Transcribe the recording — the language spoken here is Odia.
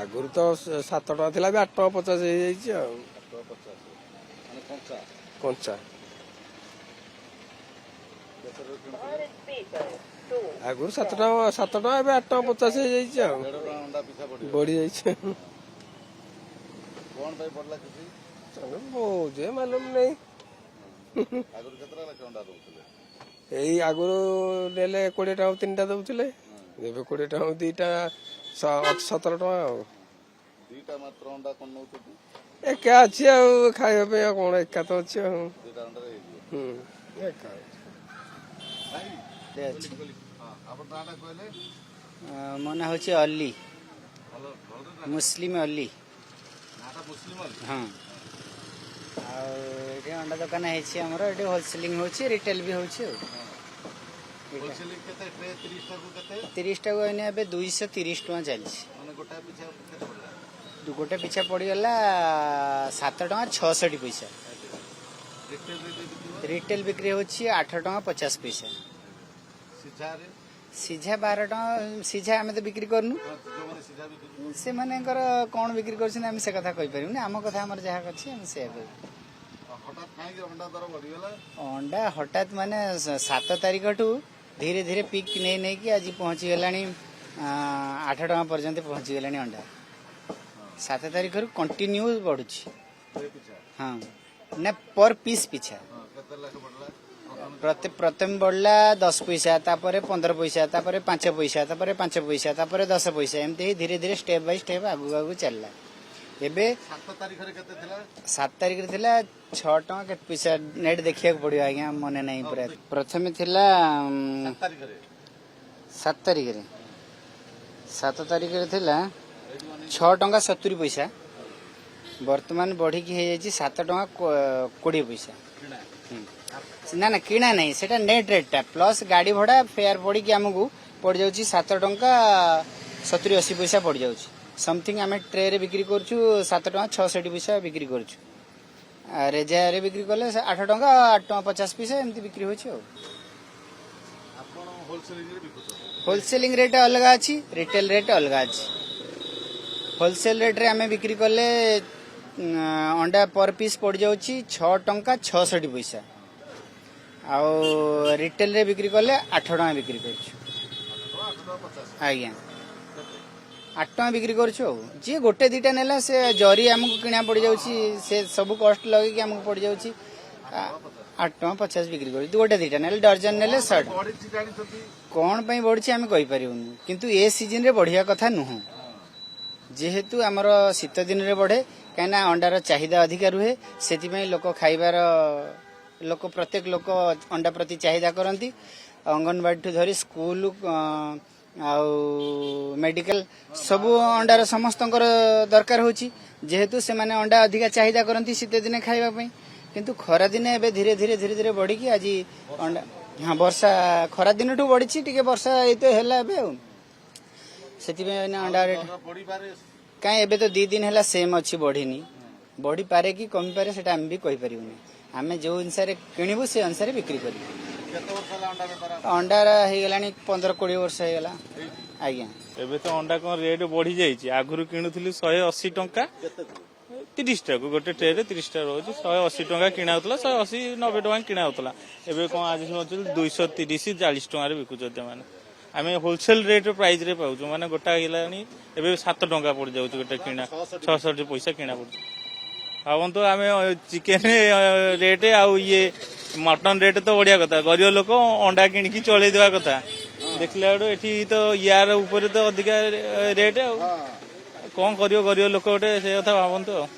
ଆଗରୁ ତ 7 ଟଙ୍କା ଥିଲା, ଏବେ 8.50 ହେଇଯାଇଛି ଆଉ। 8.50 ମାନେ କଞ୍ଚା କଞ୍ଚା କେତେ କିଣୁଥିଲେ? ଆଗରୁ 7 ଟଙ୍କା ଏବେ 8.50 ହେଇଯାଇଛି ଆଉ। 1.5 ଟଙ୍କା ଅଣ୍ଡା ପିଛା ପଡିବ। ବଢି ଯାଇଛି। କଣ ପାଇଁ ପଡିଲା କିଛି? ବହୁତ ମାଲୁମ ନେଇ। ଆଗରୁ କେତେଟା ଲେଖା ଅଣ୍ଡା ଦଉଥିଲେ? ଏଇ ଆଗରୁ ନେଲେ 20 ଟଙ୍କା 3ଟା ଦଉଥିଲେ, ଏବେ 20 ଟଙ୍କା 2ଟା 17 ଟଙ୍କା ଆଉ। 2ଟା ମାତ୍ର ଅଣ୍ଡା କଣ ନଉଛନ୍ତି? ଏକା ଅଛି ଆଉ ଖାଇବା ପାଇଁ, ଆଉ କଣ ଏକା ତ ଅଛି ଆଉ। 2ଟା ଅଣ୍ଡାରେ ହେଇଯିବ। ଏକା ଅଛି। ଆପଣ ନାଁଟା କହିଲେ? ମୋ ନାଁ ହେଉଛି ଅଲ୍ଲି, ମୁସଲିମ ଅଲ୍ଲି। ନାଁଟା ମୁସଲିମ ଅଲ୍ଲି? ହଁ। ଆଉ ଏଠି ଅଣ୍ଡା ଦୋକାନ ହେଇଛି ଆମର, ଏଠି ହୋଲସେଲିଂ ହେଉଛି, ରିଟେଲ ବି ହେଉଛି ଆଉ। ହୋଲସେଲିଂ କେତେ ଟ୍ରେ? 30ଟାକୁ କେତେ? 30ଟାକୁ ଏଇନେ ଏବେ 230 ଟଙ୍କା ଚାଲିଛି। ମାନେ ଗୋଟାଏ ପିଛା କେତେ ପଡିଲା? ଗୋଟେ ପିଛା ପଡ଼ିଗଲା 7 ଟଙ୍କା 66 ପଇସା। ରିଟେଲ ବିକ୍ରି ହେଉଛି 8 ଟଙ୍କା 50 ପଇସା। ସିଝାରେ? ସିଝା 12 ଟଙ୍କା। ସିଝା ଆମେ ତ ବିକ୍ରି କରୁନୁ, ଯୋଉମାନେ ସିଝା ବିକ୍ରି କରୁଛନ୍ତି ସେମାନଙ୍କର କ'ଣ ବିକ୍ରି କରୁଛନ୍ତି ଆମେ ସେ କଥା କହିପାରିବୁନି। ଆମ କଥା ଆମର ଯାହା ଅଛି ଆମେ ସେଇଆ କହିବୁ। ହଠାତ୍ କାହିଁକି ଅଣ୍ଡା ଦର ବଢିଗଲା? ଅଣ୍ଡା ହଠାତ୍ ମାନେ 7 ତାରିଖଠୁ ଧୀରେ ଧୀରେ ପିକ୍ ନେଇକି ଆଜି ପହଞ୍ଚିଗଲାଣି 8 ଟଙ୍କା ପର୍ଯ୍ୟନ୍ତ ପହଞ୍ଚିଗଲାଣି ଅଣ୍ଡା। 7 ତାରିଖରୁ କଣ୍ଟିନ୍ୟୁ ବଢୁଛି। ହଁ ନା ପର ପିସ୍ ପିଛା କେତେ ଲେଖା ପଡିଲା? ପ୍ରଥମେ ବଢିଲା 10 ପଇସା, ତାପରେ 15 ପଇସା, ତାପରେ 5 ପଇସା, ତାପରେ 5 ପଇସା, ତାପରେ 10 ପଇସା, ଏମିତି ଧୀରେ ଧୀରେ ଷ୍ଟେପ ବାଇ ଷ୍ଟେପ ଆଗକୁ ଆଗକୁ ଚାଲିଲା। ଏବେ 7 ତାରିଖରେ କେତେ ଥିଲା? 7 ତାରିଖରେ ଥିଲା 6 ଟଙ୍କା କେତେ ପଇସା, ନେଟ୍ ଦେଖିବାକୁ ପଡିବ ଆଜ୍ଞା, ମନେ ନାହିଁ ପୁରା। ପ୍ରଥମେ ଥିଲା 7 ତାରିଖରେ ଥିଲା 6 ଟଙ୍କା 70 ପଇସା, ବର୍ତ୍ତମାନ ବଢିକି ହେଇଯାଇଛି 7 ଟଙ୍କା 20 ପଇସା। ନା ନା କିଣା ନାହିଁ, ସେଟା ନେଟ୍ ରେଟ୍ଟା ପ୍ଲସ୍ ଗାଡ଼ି ଭଡ଼ା ଫେୟାର ପଡ଼ିକି ଆମକୁ ପଡ଼ିଯାଉଛି 7 ଟଙ୍କା 70-80 ପଇସା ପଡ଼ିଯାଉଛି। ସମଥିଙ୍ଗ ଆମେ ଟ୍ରେରେ ବିକ୍ରି କରୁଛୁ 7 ଟଙ୍କା 66 ପଇସା ବିକ୍ରି କରୁଛୁ। ରେଜାରେ ବିକ୍ରି କଲେ 8 ଟଙ୍କା 8 ଟଙ୍କା 50 ପଇସା ଏମିତି ବିକ୍ରି ହେଉଛି ଆଉ। ଆପଣ ହୋଲସେଲିଂରେ ବିକୁଛନ୍ତି? ହୋଲସେଲିଂ ରେଟ୍ ଅଲଗା ଅଛି, ରିଟେଲ ରେଟ୍ ଅଲଗା ଅଛି। ହୋଲସେଲ ରେଟ୍ରେ ଆମେ ବିକ୍ରି କଲେ ଅଣ୍ଡା ପର ପିସ୍ ପଡ଼ିଯାଉଛି 6 ଟଙ୍କା 66 ପଇସା, ଆଉ ରିଟେଲରେ ବିକ୍ରି କଲେ 8 ଟଙ୍କା ବିକ୍ରି କରୁଛୁ। 8 ଟଙ୍କା 50? ଆଜ୍ଞା 8 ଟଙ୍କା ବିକ୍ରି କରୁଛୁ ଆଉ। ଯିଏ ଗୋଟେ ଦିଟା ନେଲା ସେ ଜରି ଆମକୁ କିଣା ପଡ଼ିଯାଉଛି, ସେ ସବୁ କଷ୍ଟ ଲଗେଇକି ଆମକୁ ପଡ଼ିଯାଉଛି 8 ଟଙ୍କା 50 ବିକ୍ରି କରୁଛୁ। ଗୋଟେ ଦିଟା ନେଲେ, ଡର୍ଜନ ନେଲେ 100 ଟଙ୍କା। କ'ଣ ପାଇଁ ବଢିଛି ଆମେ କହିପାରିବୁନି, କିନ୍ତୁ ଏ ସିଜନରେ ବଢିବା କଥା ନୁହଁ। ଯେହେତୁ ଆମର ଶୀତ ଦିନରେ ବଢେ, କାହିଁକିନା ଅଣ୍ଡାର ଚାହିଦା ଅଧିକା ରୁହେ, ସେଥିପାଇଁ ପ୍ରତ୍ୟେକ ଲୋକ ଅଣ୍ଡା ପ୍ରତି ଚାହିଦା କରନ୍ତି। ଅଙ୍ଗନବାଡିଠୁ ଧରି ସ୍କୁଲ ଆଉ ମେଡିକାଲ ସବୁ ଅଣ୍ଡାର ସମସ୍ତଙ୍କର ଦରକାର ହେଉଛି, ଯେହେତୁ ସେମାନେ ଅଣ୍ଡା ଅଧିକା ଚାହିଦା କରନ୍ତି ଶୀତ ଦିନେ ଖାଇବା ପାଇଁ। କିନ୍ତୁ ଖରାଦିନେ ଏବେ ଧୀରେ ଧୀରେ ବଢିକି ଆଜି ଅଣ୍ଡା, ହଁ ବର୍ଷା ଖରା ଦିନଠୁ ବଢିଛି, ଟିକେ ବର୍ଷା ଏଇତ ହେଲା ଏବେ ଆଉ, ସେଥିପାଇଁ ଅଣ୍ଡା ରେଟ୍ କାହିଁ ଏବେ ତ 2 ଦିନ ହେଲା ସେମ୍ ଅଛି, ବଢିନି। ବଢିପାରେ କି କମିପାରେ ସେଟା ଆମେ ବି କହିପାରିବୁନି। ଆମେ ଯୋଉ ଅନୁସାରେ କିଣିବୁ ସେ ଅନୁସାରେ ବିକ୍ରି କରିବୁ। ଅଣ୍ଡା ହେଇଗଲାଣି 15-20 ବର୍ଷ ହେଇଗଲା ଆଜ୍ଞା। ଏବେ ତ ଅଣ୍ଡା କଣ ରେଟ୍ ବଢି ଯାଇଛି, ଆଗରୁ କିଣୁଥିଲି 180 ଟଙ୍କା 30ଟାକୁ, ଗୋଟେ ଟ୍ରେରେ 30ଟା ରହୁଛି, 180 ଟଙ୍କା କିଣା ହଉଥିଲା, 180-90 ଟଙ୍କା କିଣା ହଉଥିଲା। ଏବେ କଣ ଆଜି ଶୁଣୁଥିଲି 230-40 ଟଙ୍କାରେ ବିକୁଛନ୍ତି ମାନେ। ଆମେ ହୋଲସେଲ ରେଟ୍ ପ୍ରାଇସ୍ ରେ ପାଉଛୁ, ମାନେ ଗୋଟା ହେଇଗଲାଣି ଏବେ 7 ଟଙ୍କା ପଡିଯାଉଛି ଗୋଟେ କିଣା, 66 ପଇସା କିଣା ପଡୁଛି। ଭାବନ୍ତୁ ଆମେ ଚିକେନ ରେଟ୍ ଆଉ ମଟନ ରେଟ୍ ତ ବଢିଆ କଥା, ଗରିବ ଲୋକ ଅଣ୍ଡା କିଣିକି ଚଳେଇ ଦେବା କଥା। ଦେଖିଲା ବେଳୁ ଏଠି ତ ୟାର ଉପରେ ତ ଅଧିକା ରେଟ୍ ଆଉ, କଣ କରିବ ଗରିବ ଲୋକ ଗୋଟେ, ସେ କଥା ଭାବନ୍ତୁ ଆଉ।